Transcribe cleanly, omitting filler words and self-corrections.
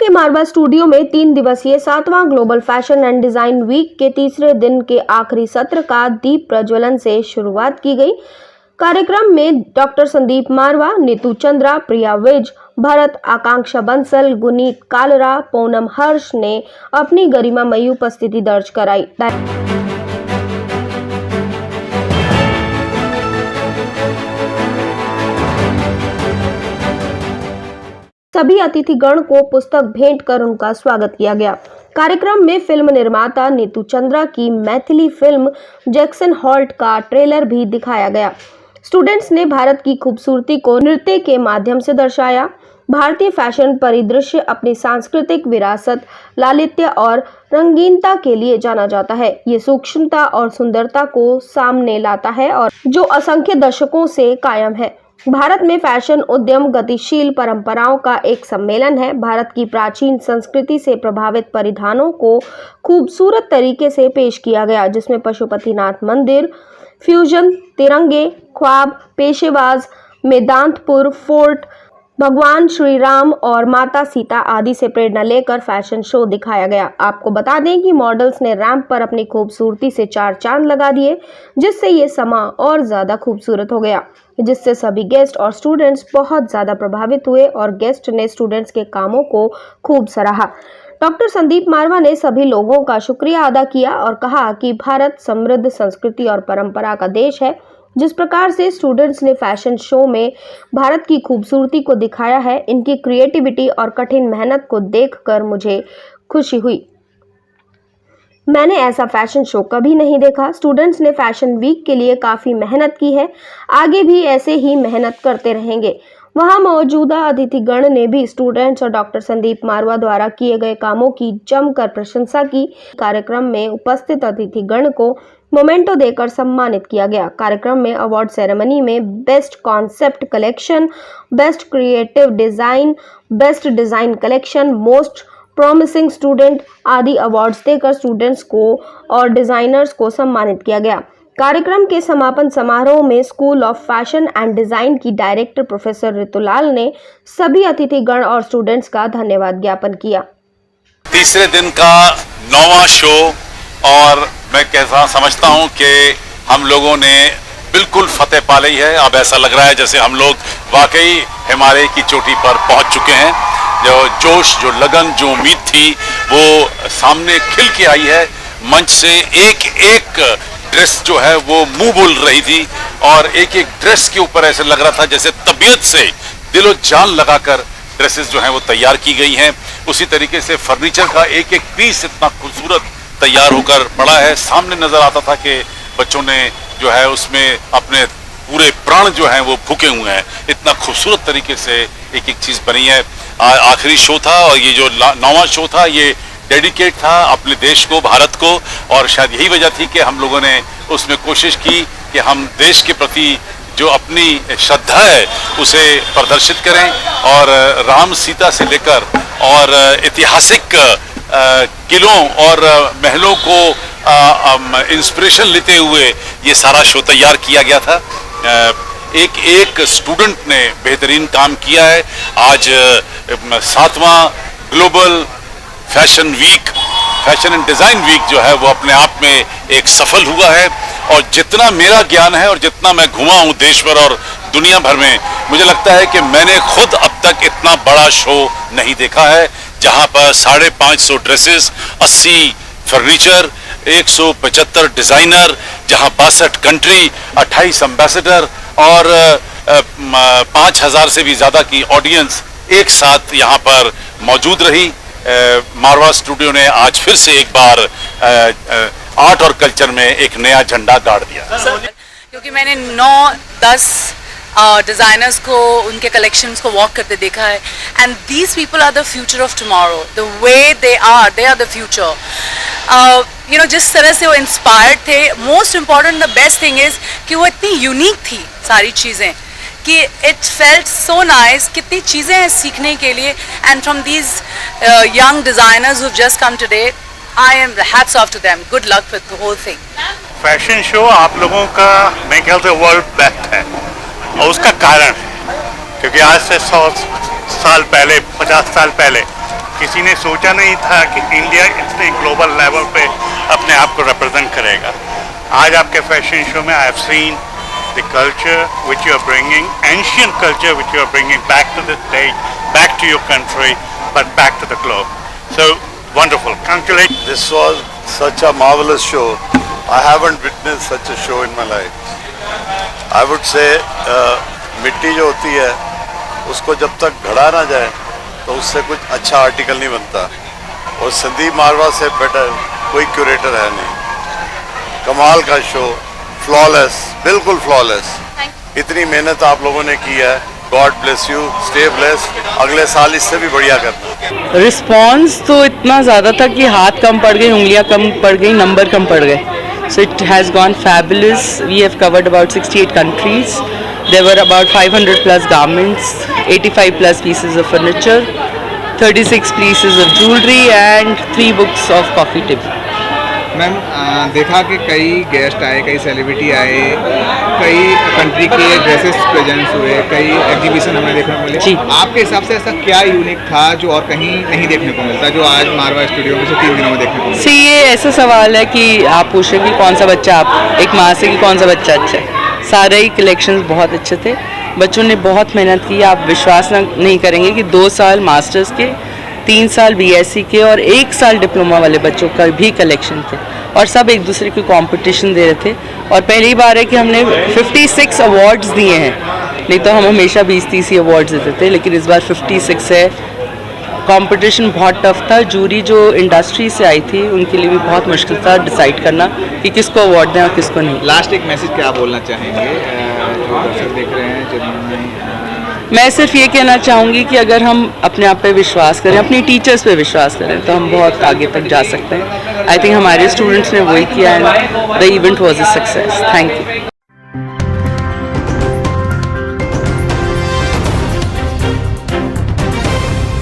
के मारवा स्टूडियो में 3 दिवसीय 7वां global fashion and design week के तीसरे दिन के आखिरी सत्र का दीप प्रज्वलन से शुरुआत की गई। कार्यक्रम में डॉक्टर संदीप मारवा, नीतू चंद्रा, प्रिया विज, भरत, आकांक्षा बंसल, गुनीत कालरा, पूनम हर्ष ने अपनी गरिमामयी उपस्थिति दर्ज कराई। सभी अतिथिगण को पुस्तक भेंट कर उनका स्वागत किया गया। कार्यक्रम में फिल्म निर्माता नीतू चंद्रा की मैथिली फिल्म जैक्सन हॉल्ट का ट्रेलर भी दिखाया गया। स्टूडेंट्स ने भारत की खूबसूरती को नृत्य के माध्यम से दर्शाया। भारतीय फैशन परिदृश्य अपनी सांस्कृतिक विरासत, लालित्य और रंगीनता के लिए जाना जाता है। ये सूक्ष्मता और सुंदरता को सामने लाता है और जो असंख्य दशकों से कायम है। भारत में फैशन उद्यम गतिशील परंपराओं का एक सम्मेलन है। भारत की प्राचीन संस्कृति से प्रभावित परिधानों को खूबसूरत तरीके से पेश किया गया, जिसमें पशुपतिनाथ मंदिर, फ्यूजन, तिरंगे, ख्वाब, पेशेवाज, मेदांतपुर फोर्ट, भगवान श्री राम और माता सीता आदि से प्रेरणा लेकर फैशन शो दिखाया गया। आपको बता दें कि मॉडल्स ने रैंप पर अपनी खूबसूरती से 4 चांद लगा दिए, जिससे ये समा और ज्यादा खूबसूरत हो गया, जिससे सभी गेस्ट और स्टूडेंट्स बहुत ज्यादा प्रभावित हुए और गेस्ट ने स्टूडेंट्स के कामों को खूब सराहा। डॉक्टर संदीप मारवा ने सभी लोगों का शुक्रिया अदा किया और कहा कि भारत समृद्ध संस्कृति और परंपरा का देश है। जिस प्रकार से स्टूडेंट्स ने फैशन शो में भारत की खूबसूरती को दिखाया है, इनकी क्रिएटिविटी और कठिन मेहनत को देखकर मुझे खुशी हुई। मैंने ऐसा फैशन शो कभी नहीं देखा। स्टूडेंट्स ने फैशन वीक के लिए काफ़ी मेहनत की है, आगे भी ऐसे ही मेहनत करते रहेंगे। वहां मौजूदा अतिथिगण ने भी स्टूडेंट्स और डॉक्टर संदीप मारवा द्वारा किए गए कामों की जमकर प्रशंसा की। कार्यक्रम में उपस्थित अतिथिगण को मोमेंटो देकर सम्मानित किया गया। कार्यक्रम में अवार्ड सेरेमनी में best concept collection, best creative design, best design collection, most promising student आदि अवार्ड्स देकर स्टूडेंट्स को और डिजाइनर्स को सम्मानित किया गया। कार्यक्रम के समापन समारोह में school of fashion and design की डायरेक्टर प्रोफेसर ऋतुलाल ने सभी अतिथिगण और स्टूडेंट्स का धन्यवाद ज्ञापन किया। तीसरे दिन का 9वां शो और मैं कैसा समझता हूं कि हम लोगों ने बिल्कुल फतेह पा ली है। अब ऐसा लग रहा है जैसे हम लोग वाकई हिमालय की चोटी पर पहुंच चुके हैं। जो जोश, जो लगन, जो उम्मीद थी वो सामने खिल के आई है। मंच से एक एक ड्रेस जो है वो मुंह बोल रही थी और एक एक ड्रेस के ऊपर ऐसे लग रहा था जैसे तबीयत से दिलो जान लगाकर ड्रेसेस जो हैं वो तैयार की गई हैं। उसी तरीके से फर्नीचर का एक एक पीस इतना खूबसूरत तैयार होकर पड़ा है। सामने नजर आता था कि बच्चों ने जो है उसमें अपने पूरे प्राण जो हैं वो फूके हुए हैं। इतना खूबसूरत तरीके से एक एक चीज बनी है। आखिरी शो था और ये जो 9वां शो था ये डेडिकेट था अपने देश को, भारत को, और शायद यही वजह थी कि हम लोगों ने उसमें कोशिश की कि हम देश के प्रति जो अपनी श्रद्धा है उसे प्रदर्शित करें और राम सीता से लेकर और ऐतिहासिक किलों और महलों को इंस्पिरेशन लेते हुए ये सारा शो तैयार किया गया था। एक एक स्टूडेंट ने बेहतरीन काम किया है। आज 7वां global fashion week, fashion and design week जो है वो अपने आप में एक सफल हुआ है। और जितना मेरा ज्ञान है और जितना मैं घुमा हूं देश भर और दुनिया भर में, मुझे लगता है कि मैंने खुद अब तक इतना बड़ा शो नहीं देखा है, जहां पर 550 ड्रेसेस, 80 फर्नीचर, 175 डिजाइनर, जहां 62 कंट्री, 28 एम्बेसडर और 5000 से भी ज्यादा की ऑडियंस एक साथ यहां पर मौजूद रही। मारवा स्टूडियो ने आज फिर से एक बार आर्ट और कल्चर में एक नया झंडा गाड़ दिया। क्योंकि मैंने 9-10 डिजाइनर्स को उनके कलेक्शंस को वॉक करते देखा है, and these people are the future of tomorrow. The way they are the future. You know, जिस तरह से वो इंस्पायर्ड थे, most important the best thing is कि वो इतनी यूनिक थी सारी चीज़ें कि इट फेल्ट सो नाइस। कितनी चीज़ें हैं सीखने के लिए, and from these young designers who just come today, I am hats off to them. Good luck with the whole thing. Fashion show आप लोगों का मेरे ख्याल से वर्ल्ड बेस्ट है, और उसका कारण है क्योंकि आज से 100 साल पहले, 50 साल पहले किसी ने सोचा नहीं था कि इंडिया इतने ग्लोबल लेवल पे अपने आप को रिप्रेजेंट करेगा। आज आपके फैशन शो में I have seen the culture which you are bringing, ancient culture which you are bringing back to the stage, back to your country, but back to the globe. So wonderful. Congratulations. This was such a marvelous show. I haven't witnessed such a show in my life. I would say मिट्टी जो होती है उसको जब तक घड़ा ना जाए तो उससे कुछ अच्छा आर्टिकल नहीं बनता, और संदीप मारवा से बेटर कोई क्यूरेटर है नहीं। कमाल का शो, फ्लॉलेस, बिल्कुल फ्लॉलेस। इतनी मेहनत आप लोगों ने की है, God bless you, stay bless, अगले साल इससे भी बढ़िया करना। रिस्पॉन्स तो इतना ज़्यादा था कि हाथ कम पड़ गए, उंगलियां कम पड़ गई, नंबर कम पड़ गए। So it has gone fabulous. We have covered about 68 countries. There were about 500 plus garments, 85 plus pieces of furniture, 36 pieces of jewelry and 3 books of coffee tip. Ma'am देखा कि कई गेस्ट आए, कई सेलिब्रिटी आए, कई कंट्री के dresses presents हुए, कई एग्जीबिशन हमें देखने को मिले। जी। आपके हिसाब से ऐसा क्या यूनिक था जो और कहीं नहीं देखने को मिलता, जो आज मारवा स्टूडियो में से 3 दिनों में देखने को मिला? सी ये ऐसा सवाल है कि आप पूछ रहे कि कौन सा बच्चा, आप एक माँ से कि कौन सा बच्चा अच्छा है। सारे ही कलेक्शंस बहुत अच्छे थे, बच्चों ने बहुत मेहनत की। आप विश्वास नहीं करेंगे कि 2 साल मास्टर्स के, 3 साल बीएससी के और 1 साल डिप्लोमा वाले बच्चों का भी कलेक्शन थे, और सब एक दूसरे को कंपटीशन दे रहे थे। और पहली बार है कि हमने 56 अवार्ड्स दिए हैं, नहीं तो हम हमेशा 20-30 ही अवार्ड्स देते थे, लेकिन इस बार 56 है। कंपटीशन बहुत टफ था। जूरी जो इंडस्ट्री से आई थी उनके लिए भी बहुत मुश्किल था डिसाइड करना कि किसको अवार्ड दें और किसको नहीं। लास्ट एक मैसेज क्या बोलना चाहेंगे जो दर्शक देख रहे हैं, जिन्होंने मैं सिर्फ ये कहना चाहूँगी कि अगर हम अपने आप पे विश्वास करें, अपनी टीचर्स पे विश्वास करें, तो हम बहुत आगे तक जा सकते हैं। आई थिंक हमारे स्टूडेंट्स ने वही किया है। The event was a success. Thank you.